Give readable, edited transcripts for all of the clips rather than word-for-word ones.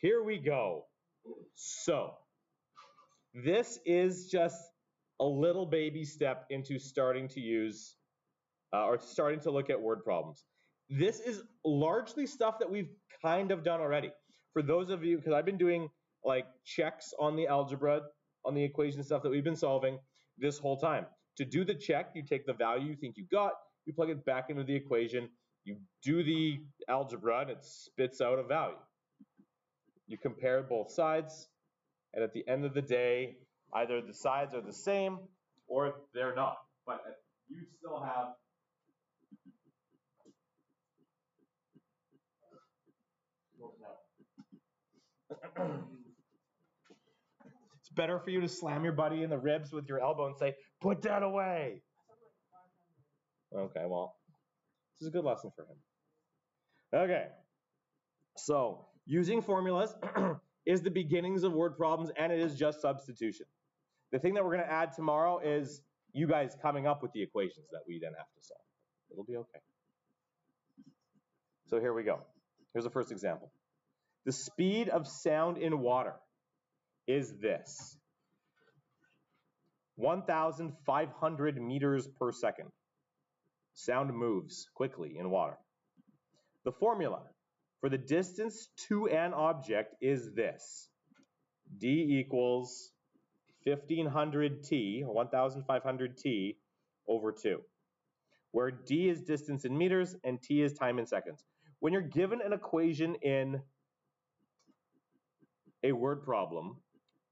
Here we go. So, this is just a little baby step into starting to use or starting to look at word problems. This is largely stuff that we've kind of done already. For those of you, because I've been doing like checks on the algebra, on the equation stuff that we've been solving this whole time. To do the check, you take the value you think you got, you plug it back into the equation, you do the algebra, and it spits out a value. You compare both sides, and at the end of the day, either the sides are the same or they're not. But you still have it's better for you to slam your buddy in the ribs with your elbow and say, "Put that away." Okay, well, this is a good lesson for him. Okay, so using formulas is the beginnings of word problems, and it is just substitution. The thing that we're going to add tomorrow is you guys coming up with the equations that we then have to solve. It'll be okay. So here we go. Here's the first example. The speed of sound in water is this: 1,500 meters per second. Sound moves quickly in water. The formula for the distance to an object is this: d equals 1,500 t, or 1,500 t, over 2, where d is distance in meters and t is time in seconds. When you're given an equation in a word problem,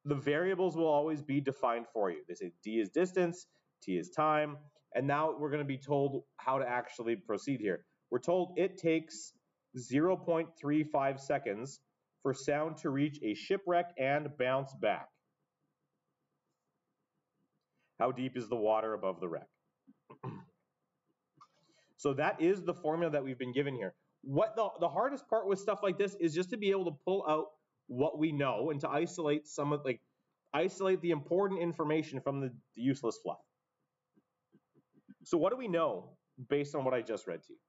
the variables will always be defined for you. They say d is distance, t is time, and now we're going to be told how to actually proceed here. We're told it takes 0.35 seconds for sound to reach a shipwreck and bounce back. How deep is the water above the wreck? So that is the formula that we've been given here. What the hardest part with stuff like this is just to be able to pull out what we know and to isolate isolate the important information from the useless fluff. So what do we know based on what I just read to you?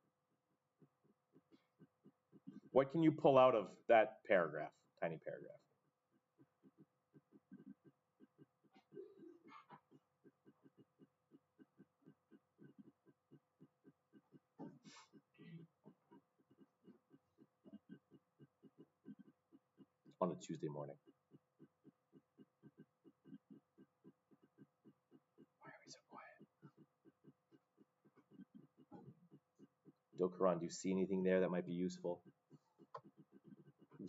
What can you pull out of that paragraph, tiny paragraph? On a Tuesday morning. Why are we so quiet? Dokuran, do you see anything there that might be useful?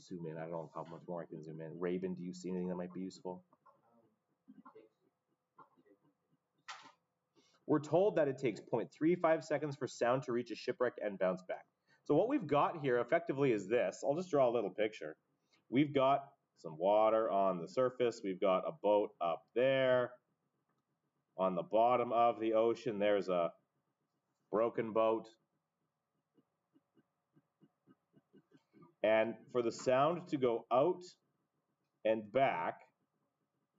Zoom in. I don't know how much more I can zoom in. Raven, do you see anything that might be useful? We're told that it takes 0.35 seconds for sound to reach a shipwreck and bounce back. So what we've got here effectively is this. I'll just draw a little picture. We've got some water on the surface. We've got a boat up there. On the bottom of the ocean, there's a broken boat. And for the sound to go out and back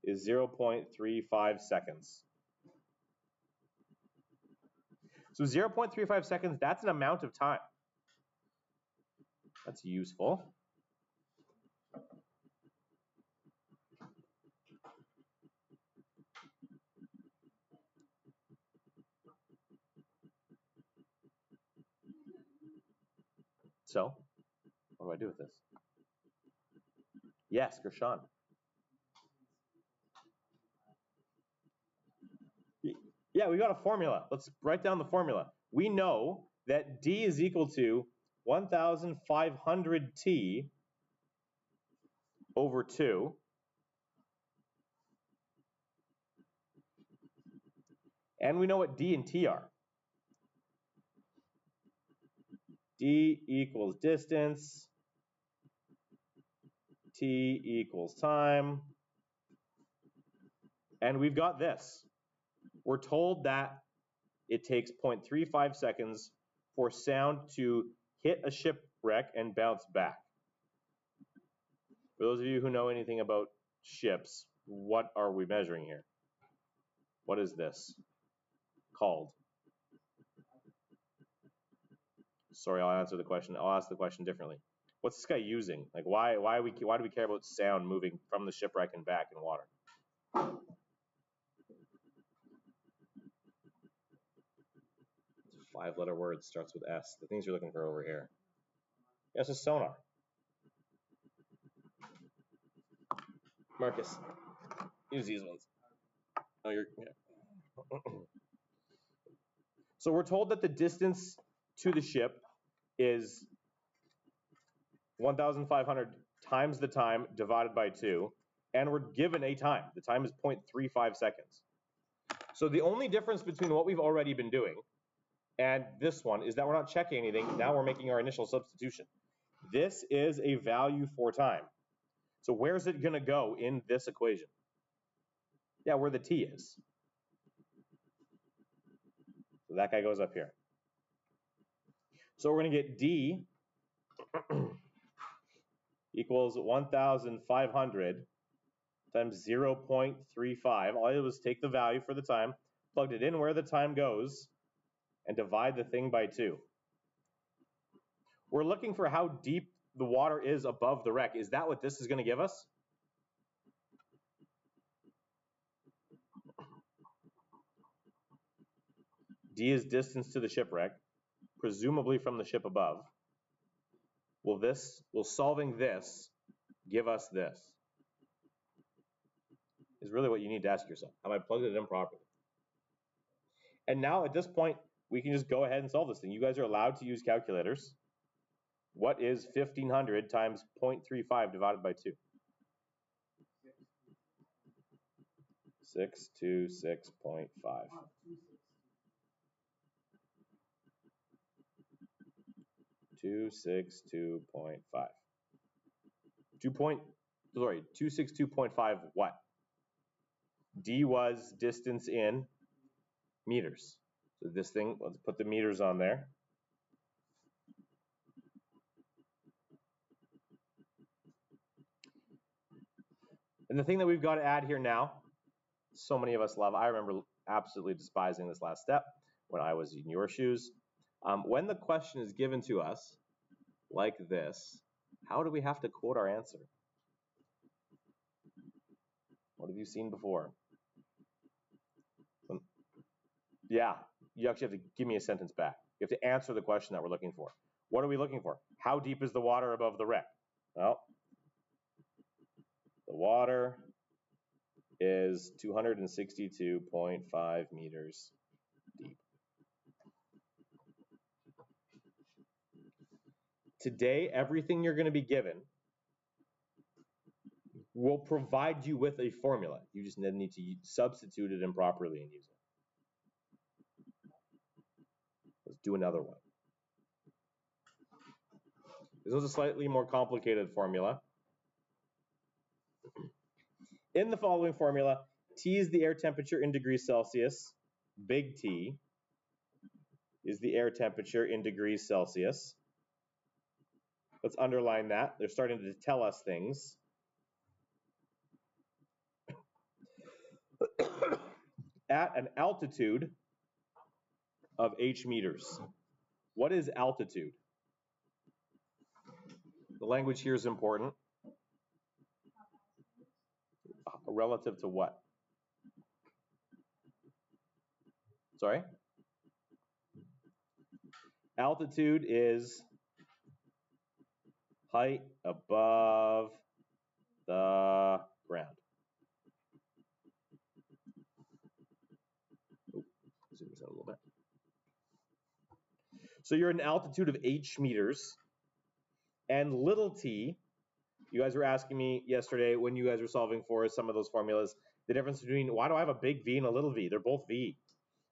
is 0.35 seconds. So 0.35 seconds, that's an amount of time. That's useful. So, what do I do with this? Yes, Gershon. Yeah, we got a formula. Let's write down the formula. We know that D is equal to 1,500 T over 2. And we know what D and T are. D equals distance. T equals time. And we've got this. We're told that it takes 0.35 seconds for sound to hit a shipwreck and bounce back. For those of you who know anything about ships, what are we measuring here? What is this called? Sorry, I'll answer the question. I'll ask the question differently. What's this guy using? Like, why do we care about sound moving from the shipwreck and back in water? It's a 5-letter word, starts with S. The things you're looking for over here. Yes, a sonar. Marcus, use these ones. Oh, yeah. So we're told that the distance to the ship is 1,500 times the time divided by 2, and we're given a time. The time is 0.35 seconds. So the only difference between what we've already been doing and this one is that we're not checking anything. Now we're making our initial substitution. This is a value for time. So where's it going to go in this equation? Yeah, where the t is. So that guy goes up here. So we're going to get d equals 1,500 times 0.35. All I did was take the value for the time, plugged it in where the time goes, and divide the thing by 2. We're looking for how deep the water is above the wreck. Is that what this is going to give us? D is distance to the shipwreck, presumably from the ship above. Will solving this give us this? Is really what you need to ask yourself. Have I plugged it in properly? And now at this point, we can just go ahead and solve this thing. You guys are allowed to use calculators. What is 1,500 times 0.35 divided by 2? 626.5. 262.5. 262.5 what? D was distance in meters. So this thing, let's put the meters on there. And the thing that we've got to add here now, so many of us love, I remember absolutely despising this last step when I was in your shoes. When the question is given to us like this, how do we have to quote our answer? What have you seen before? Yeah, you actually have to give me a sentence back. You have to answer the question that we're looking for. What are we looking for? How deep is the water above the wreck? Well, the water is 262.5 meters deep. Today, everything you're going to be given will provide you with a formula. You just need to substitute it in properly and use it. Let's do another one. This was a slightly more complicated formula. In the following formula, T is the air temperature in degrees Celsius. Big T is the air temperature in degrees Celsius. Let's underline that. They're starting to tell us things. At an altitude of h meters. What is altitude? The language here is important. Relative to what? Sorry? Altitude is height above the ground. Zoom this out a little bit. So you're at an altitude of h meters, and little t, you guys were asking me yesterday when you guys were solving for some of those formulas, the difference between why do I have a big V and a little v? They're both V.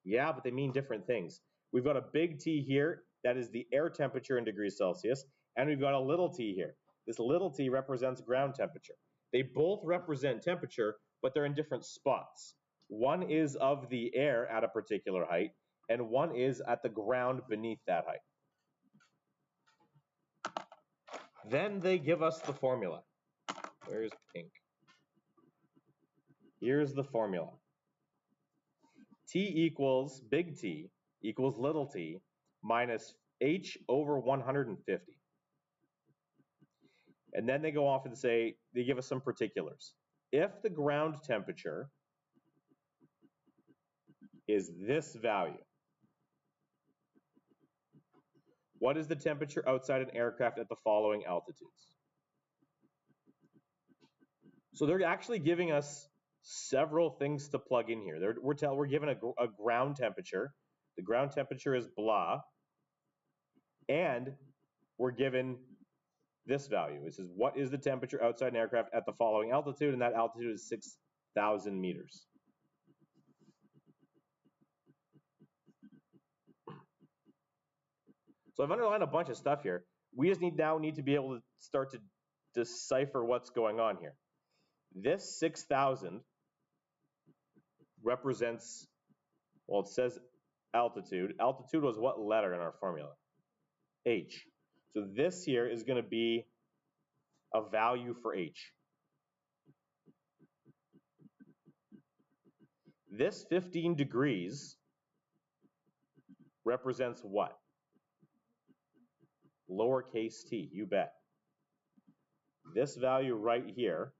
Yeah, but they mean different things. We've got a big T here, that is the air temperature in degrees Celsius, and we've got a little t here. This little t represents ground temperature. They both represent temperature, but they're in different spots. One is of the air at a particular height, and one is at the ground beneath that height. Then they give us the formula. Where's pink? Here's the formula. T equals big T equals little t minus h over 150. And then they go off and say, they give us some particulars. If the ground temperature is this value, what is the temperature outside an aircraft at the following altitudes? So they're actually giving us several things to plug in here. We're given a ground temperature. The ground temperature is blah. And we're given this value. It says, what is the temperature outside an aircraft at the following altitude? And that altitude is 6,000 meters. So I've underlined a bunch of stuff here. We just now need to be able to start to decipher what's going on here. This 6,000 represents, well, it says altitude. Altitude was what letter in our formula? H. So this here is going to be a value for H. This 15 degrees represents what? Lowercase t, you bet. This value right here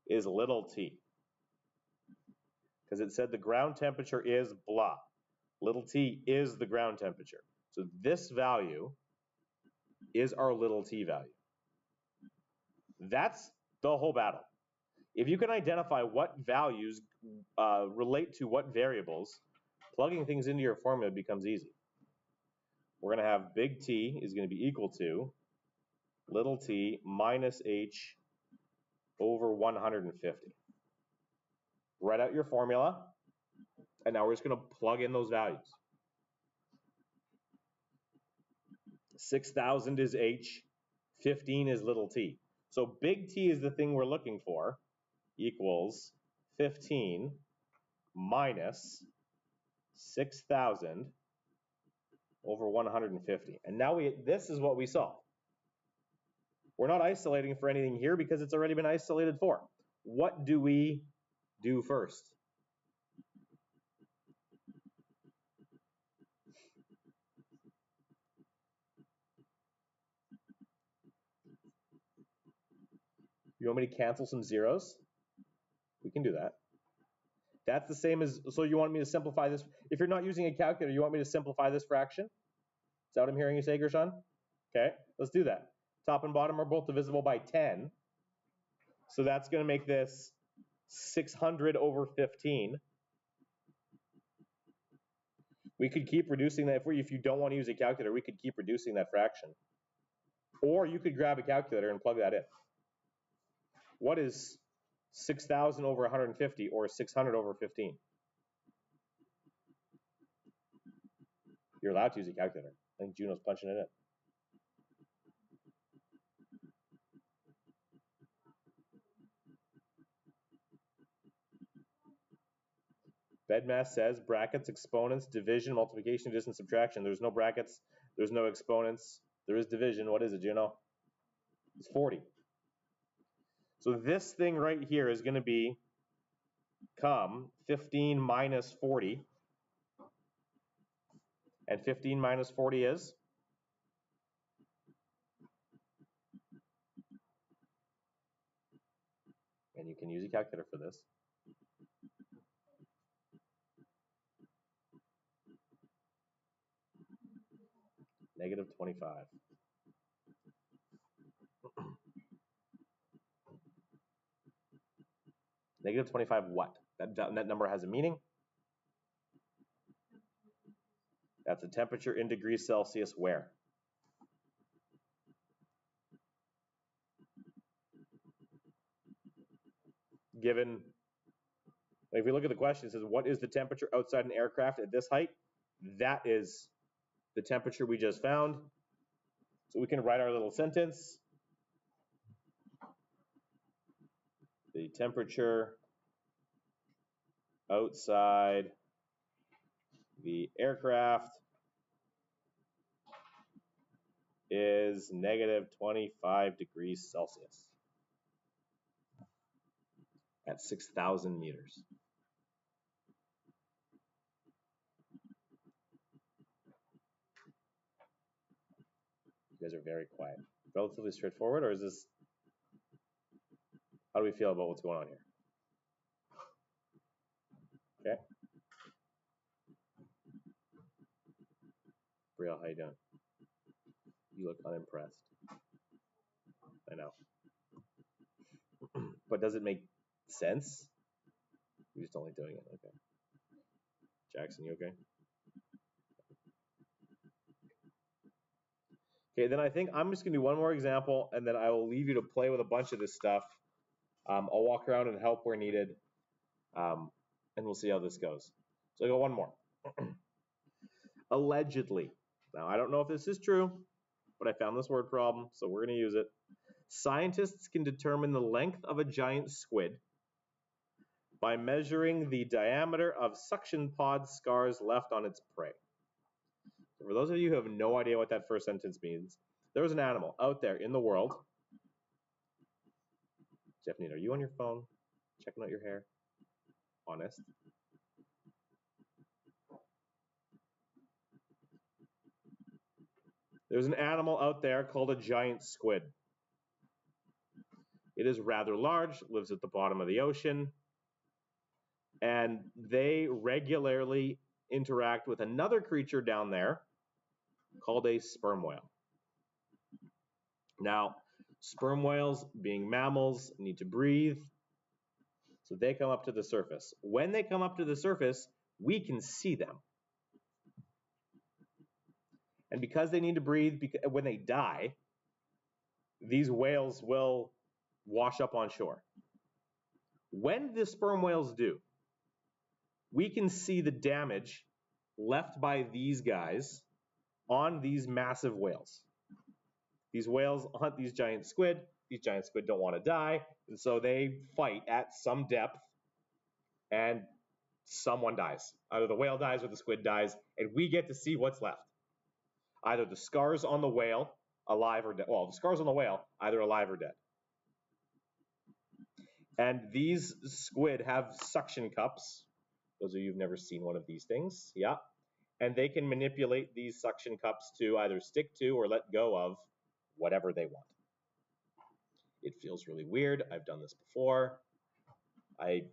is little t. Because it said the ground temperature is blah. Little t is the ground temperature. So this value is our little t value. That's the whole battle. If you can identify what values relate to what variables, plugging things into your formula becomes easy. We're going to have big T is going to be equal to little t minus h over 150. Write out your formula, and now we're just going to plug in those values. 6,000 is h, 15 is little t. So big T is the thing we're looking for, equals 15 minus 6,000 over 150. And now this is what we saw. We're not isolating for anything here because it's already been isolated for. What do we do first? You want me to cancel some zeros? We can do that. That's the same as, so you want me to simplify this? If you're not using a calculator, you want me to simplify this fraction? Is that what I'm hearing you say, Gershon? Okay, let's do that. Top and bottom are both divisible by 10. So that's going to make this 600 over 15. We could keep reducing that. If you don't want to use a calculator, we could keep reducing that fraction. Or you could grab a calculator and plug that in. What is 6,000 over 150 or 600 over 15? You're allowed to use a calculator. I think Juno's punching it in. Bedmass says brackets, exponents, division, multiplication, addition, subtraction. There's no brackets. There's no exponents. There is division. What is it, Juno? It's 40. So this thing right here is going to become 15 minus 40. And 15 minus 40 is? And you can use a calculator for this. Negative 25. Negative 25 what? That number has a meaning? That's the temperature in degrees Celsius where? Given, if we look at the question, it says, what is the temperature outside an aircraft at this height? That is the temperature we just found. So we can write our little sentence. The temperature outside the aircraft is negative 25 degrees Celsius at 6,000 meters. You guys are very quiet. Relatively straightforward, or is this How do we feel about what's going on here? Okay. Brielle, how you doing? You look unimpressed. I know. But does it make sense? You just don't like doing it. Okay. Jackson, you okay? Okay, then I think I'm just going to do one more example, and then I will leave you to play with a bunch of this stuff. I'll walk around and help where needed, and we'll see how this goes. So I got one more. Allegedly. Now, I don't know if this is true, but I found this word problem, so we're going to use it. Scientists can determine the length of a giant squid by measuring the diameter of suction pod scars left on its prey. So for those of you who have no idea what that first sentence means, there was an animal out there in the world. Stephanie, are you on your phone checking out your hair? Honest. There's an animal out there called a giant squid. It is rather large, lives at the bottom of the ocean, and they regularly interact with another creature down there called a sperm whale. Now, sperm whales, being mammals, need to breathe, so they come up to the surface. When they come up to the surface, we can see them. And because they need to breathe, when they die, these whales will wash up on shore. When the sperm whales do, we can see the damage left by these guys on these massive whales. These whales hunt these giant squid. These giant squid don't want to die, and so they fight at some depth, and someone dies. Either the whale dies or the squid dies, and we get to see what's left. Either the scars on the whale, alive or dead. Well, the scars on the whale, either alive or dead. And these squid have suction cups. Those of you who've never seen one of these things, yeah. And they can manipulate these suction cups to either stick to or let go of whatever they want. It feels really weird. I've done this before. I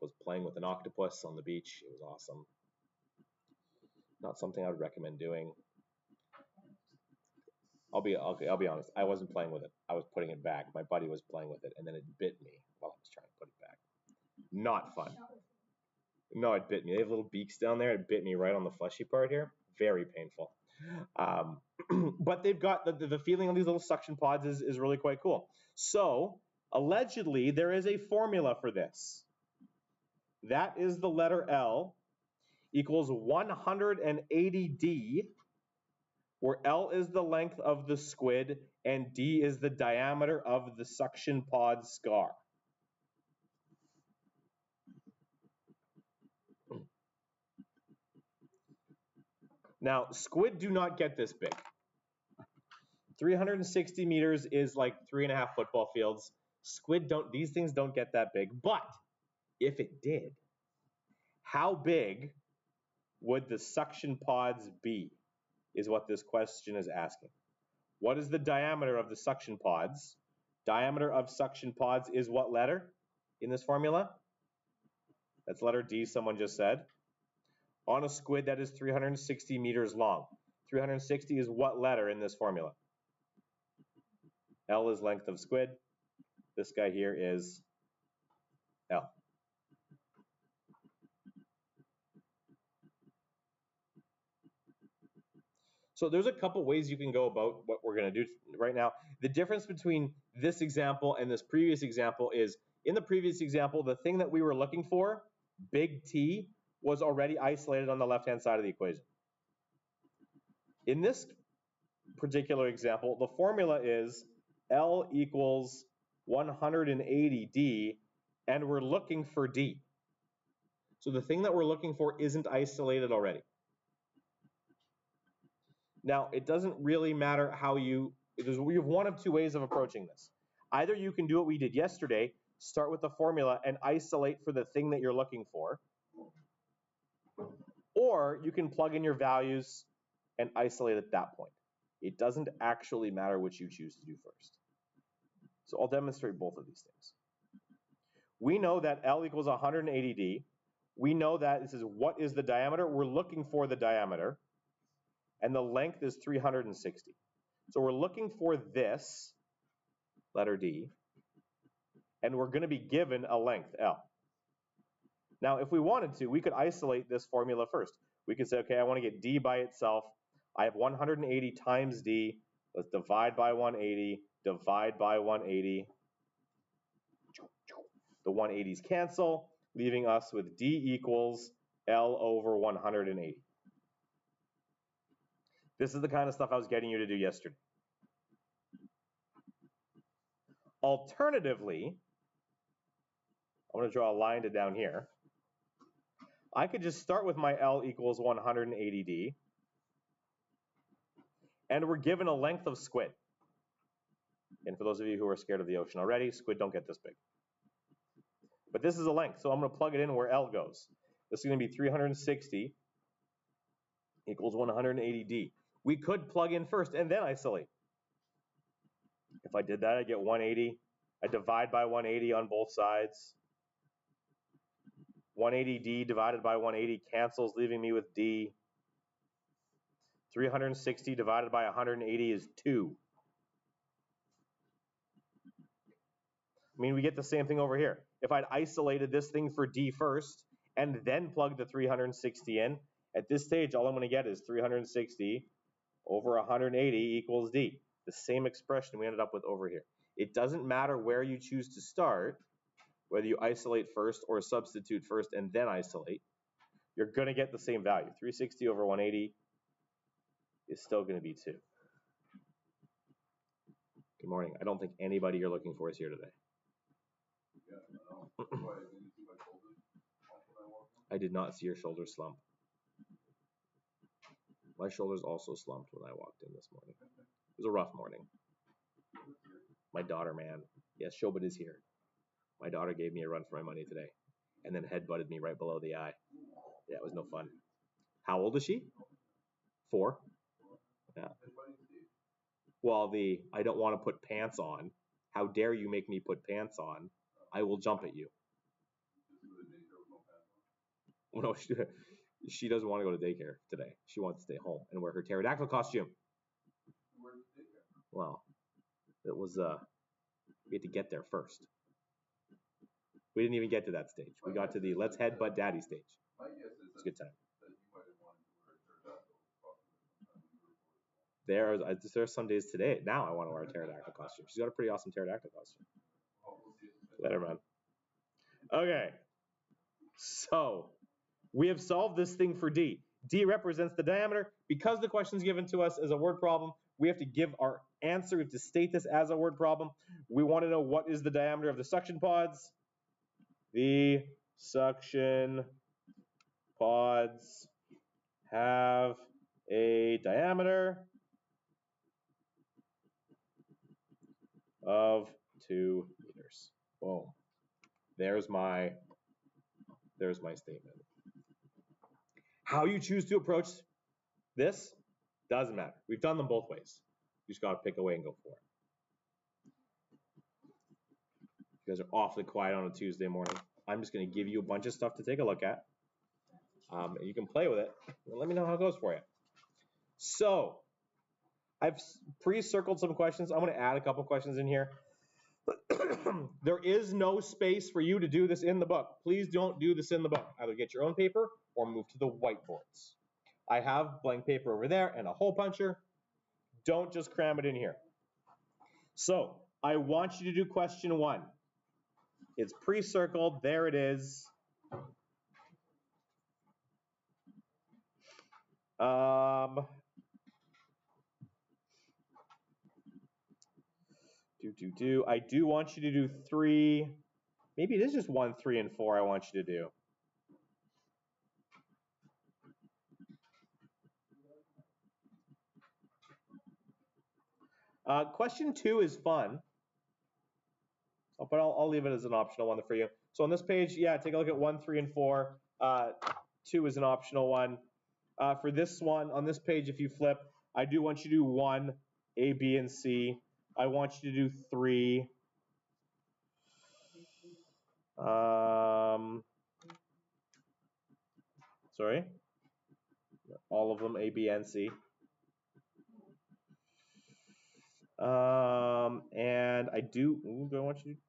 was playing with an octopus on the beach. It was awesome. Not something I would recommend doing. I'll be honest. I wasn't playing with it. I was putting it back. My buddy was playing with it, and then it bit me while I was trying to put it back. Not fun. No, it bit me. They have little beaks down there. It bit me right on the fleshy part here. Very painful. But they've got the feeling of these little suction pods is really quite cool. So, allegedly, there is a formula for this. That is the letter L equals 180D, where L is the length of the squid and D is the diameter of the suction pod scar. Now, squid do not get this big. 360 meters is like 3.5 football fields. These things don't get that big. But if it did, how big would the suction pods be, is what this question is asking. What is the diameter of the suction pods? Diameter of suction pods is what letter in this formula? That's letter D, someone just said. On a squid that is 360 meters long. 360 is what letter in this formula? L is length of squid. This guy here is L. So there's a couple ways you can go about what we're going to do right now. The difference between this example and this previous example is, in the previous example, the thing that we were looking for, big T, was already isolated on the left-hand side of the equation. In this particular example, the formula is L equals 180D, and we're looking for D. So the thing that we're looking for isn't isolated already. Now, it doesn't really matter how we have one of two ways of approaching this. Either you can do what we did yesterday, start with the formula and isolate for the thing that you're looking for, or you can plug in your values and isolate at that point. It doesn't actually matter which you choose to do first. So I'll demonstrate both of these things. We know that L equals 180D. We know that this is what is the diameter. We're looking for the diameter. And the length is 360. So we're looking for this, letter D, and we're going to be given a length, L. Now, if we wanted to, we could isolate this formula first. We could say, okay, I want to get D by itself. I have 180 times D. Let's divide by 180, divide by 180. The 180s cancel, leaving us with D equals L over 180. This is the kind of stuff I was getting you to do yesterday. Alternatively, I'm going to draw a line to down here. I could just start with my L equals 180D, and we're given a length of squid. And for those of you who are scared of the ocean already, squid don't get this big. But this is a length, so I'm going to plug it in where L goes. This is going to be 360 equals 180D. We could plug in first and then isolate. If I did that, I get 180. I divide by 180 on both sides. 180D divided by 180 cancels, leaving me with D. 360 divided by 180 is 2. I mean, we get the same thing over here. If I'd isolated this thing for D first and then plugged the 360 in, at this stage, all I'm going to get is 360 over 180 equals D. The same expression we ended up with over here. It doesn't matter where you choose to start, whether you isolate first or substitute first and then isolate, you're going to get the same value. 360 over 180 is still going to be 2. Good morning. I don't think anybody you're looking for is here today. I did not see your shoulders slump. My shoulders also slumped when I walked in this morning. It was a rough morning. My daughter, man. Yes, Shobit is here. My daughter gave me a run for my money today and then headbutted me right below the eye. Yeah, it was no fun. How old is she? 4? Yeah. Well, I don't want to put pants on. How dare you make me put pants on? I will jump at you. No, she doesn't want to go to daycare today. She wants to stay home and wear her pterodactyl costume. Well, it was, we had to get there first. We didn't even get to that stage. We got to the let's headbutt daddy stage. It's a good time. There are some days today. Now I want to wear a pterodactyl costume. She's got a pretty awesome pterodactyl costume. Later, man. Okay. So we have solved this thing for D. D represents the diameter. Because the question is given to us as a word problem, we have to give our answer. We have to state this as a word problem. We want to know what is the diameter of the suction pods. The suction pods have a diameter of 2 meters. Boom. There's my statement. How you choose to approach this doesn't matter. We've done them both ways. You just got to pick a way and go for it. You guys are awfully quiet on a Tuesday morning. I'm just going to give you a bunch of stuff to take a look at. And you can play with it. And let me know how it goes for you. So I've pre-circled some questions. I'm going to add a couple questions in here. There is no space for you to do this in the book. Please don't do this in the book. Either get your own paper or move to the whiteboards. I have blank paper over there and a hole puncher. Don't just cram it in here. So I want you to do question 1. It's pre-circled. There it is. I do want you to do 3. Maybe it is just 1, 3, and 4 I want you to do. Question 2 is fun. But I'll leave it as an optional one for you. So on this page, yeah, take a look at 1, 3, and 4. 2 is an optional one. For this one, on this page, if you flip, I do want you to do 1, A, B, and C. I want you to do 3. Sorry. All of them, A, B, and C. And I do I want you to...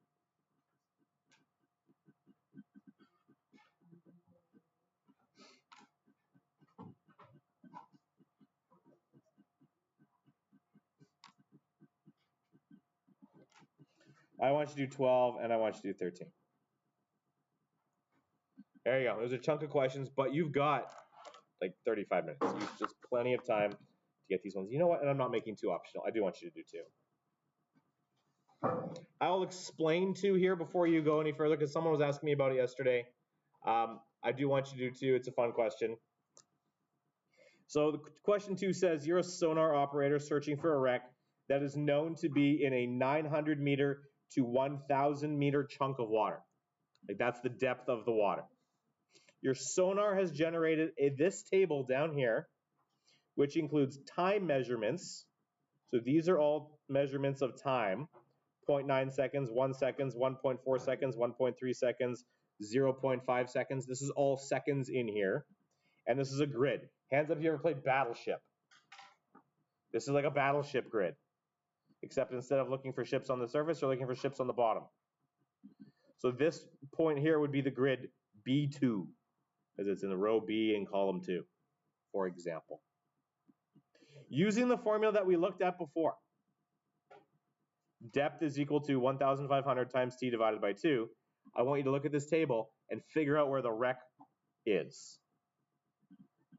I want you to do 12, and I want you to do 13. There you go. There's a chunk of questions, but you've got like 35 minutes. You've just plenty of time to get these ones. You know what? And I'm not making 2 optional. I do want you to do 2. I'll explain 2 here before you go any further, because someone was asking me about it yesterday. I do want you to do 2. It's a fun question. So the question 2 says, you're a sonar operator searching for a wreck that is known to be in a 900 meter to 1,000 meter chunk of water. Like, that's the depth of the water. Your sonar has generated this table down here, which includes time measurements. So these are all measurements of time. 0.9 seconds, 1 second, 1.4 seconds, 1.3 seconds, 0.5 seconds. This is all seconds in here. And this is a grid. Hands up if you ever played Battleship. This is like a battleship grid. Except instead of looking for ships on the surface, you're looking for ships on the bottom. So this point here would be the grid B2, because it's in the row B in column 2, for example. Using the formula that we looked at before, depth is equal to 1,500 times t divided by 2. I want you to look at this table and figure out where the wreck is.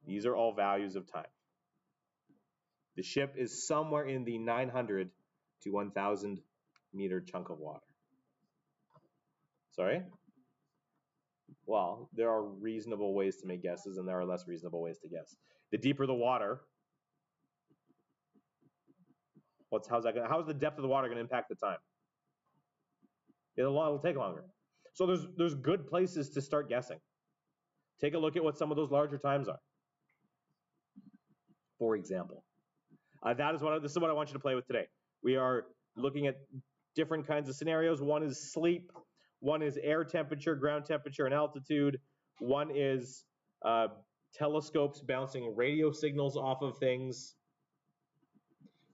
These are all values of time. The ship is somewhere in the 900 to 1,000 meter chunk of water. Sorry? Well, there are reasonable ways to make guesses, and there are less reasonable ways to guess. The deeper the water, how's the depth of the water going to impact the time? It'll take longer. So there's good places to start guessing. Take a look at what some of those larger times are. For example, this is what I want you to play with today. We are looking at different kinds of scenarios. One is sleep. One is air temperature, ground temperature, and altitude. One is telescopes bouncing radio signals off of things.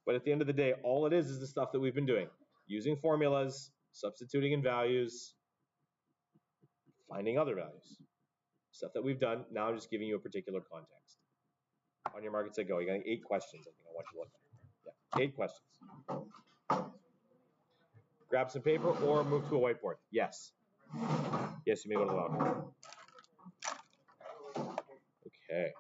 But at the end of the day, all it is the stuff that we've been doing. Using formulas, substituting in values, finding other values. Stuff that we've done. Now I'm just giving you a particular context. On your mark, get set, go. You got 8 questions, I think I want you to look at. Yeah, 8 questions. Grab some paper or move to a whiteboard. Yes. Yes, you may go to the lounge. Okay.